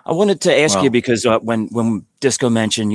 I wanted to ask Wow. you because when Disco mentioned,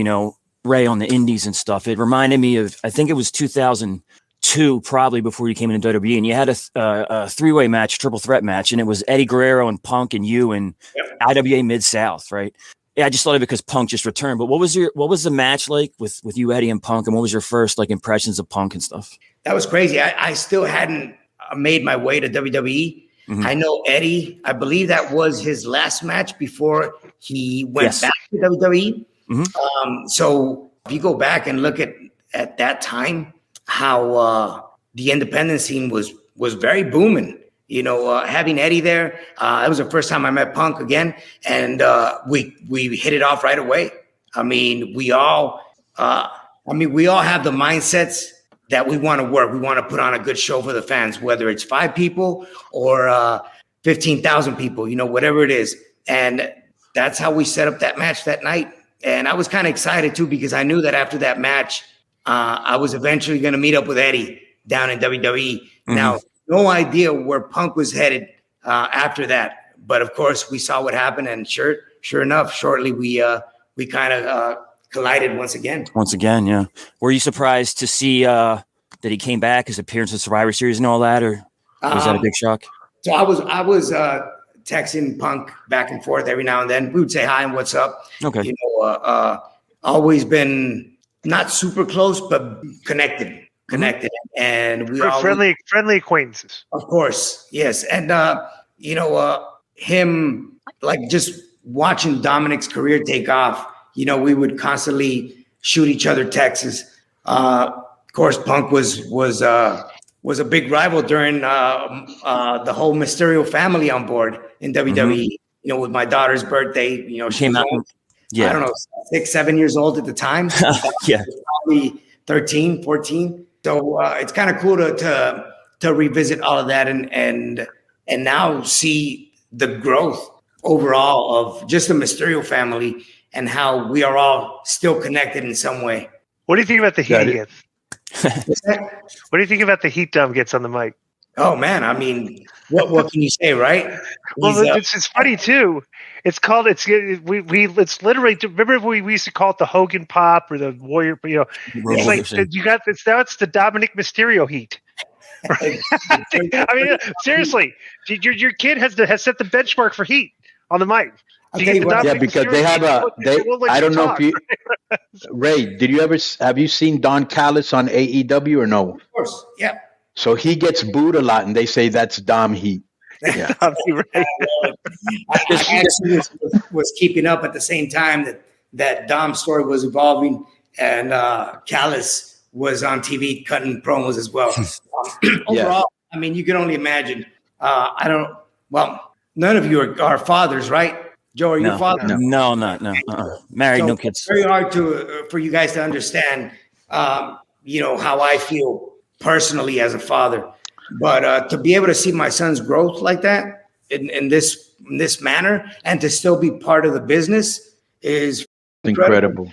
Ray on the Indies and stuff, it reminded me of, I think it was 2002, probably before you came into WWE, and you had a three-way match, triple threat match, and it was Eddie Guerrero and Punk and you and IWA Mid-South, right? Yeah, I just thought of it because Punk just returned. But what was the match like with you, Eddie, and Punk, and what was your first impressions of Punk and stuff? That was crazy. I still hadn't made my way to WWE. Mm-hmm. I know Eddie, I believe that was his last match before he went back to WWE. Mm-hmm. So if you go back and look at that time, how the independent scene was very booming. Having Eddie there, that was the first time I met Punk again, and we hit it off right away. I mean, we all have the mindsets that we want to work. We want to put on a good show for the fans, whether it's 5 people or 15,000 people, whatever it is. And that's how we set up that match that night. And I was kind of excited too, because I knew that after that match, I was eventually going to meet up with Eddie down in WWE. Mm-hmm. Now, no idea where Punk was headed after that. But of course, we saw what happened. And sure enough, shortly we kind of collided once again. Yeah. Were you surprised to see that he came back, his appearance in Survivor Series and all that, or was that a big shock? So I was texting Punk back and forth every now and then. We would say hi and what's up. Okay. Always been not super close, but connected, and we all friendly acquaintances. Of course, yes, and him just watching Dominic's career take off. We would constantly shoot each other texts. Of course, Punk was a big rival during the whole Mysterio family on board in WWE. Mm-hmm. With my daughter's birthday, she came out. I don't know, 6, 7 years old at the time. Yeah, probably 13, 14. So it's kind of cool to revisit all of that and now see the growth overall of just the Mysterio family. And how we are all still connected in some way. What do you think about the heat he gets? What do you think about the heat Dom gets on the mic? Oh man, I mean, what can you say, right? Well, it's funny too. It's literally, remember we used to call it the Hogan pop or the Warrior. It's like it's the Dominic Mysterio heat. Right? I mean, seriously, your kid has set the benchmark for heat on the mic. Because they have I don't know if you, Ray, have you seen Don Callis on AEW or no? Of course, yeah. So he gets booed a lot, and they say that's Dom heat. Yeah. I actually was keeping up at the same time that Dom's story was evolving, and Callis was on TV cutting promos as well. Overall, I mean, you can only imagine. None of you are fathers, right? Joe, are you a father? No. Married, no kids. It's very hard for you guys to understand, how I feel personally as a father. But to be able to see my son's growth like that in this manner, and to still be part of the business is incredible.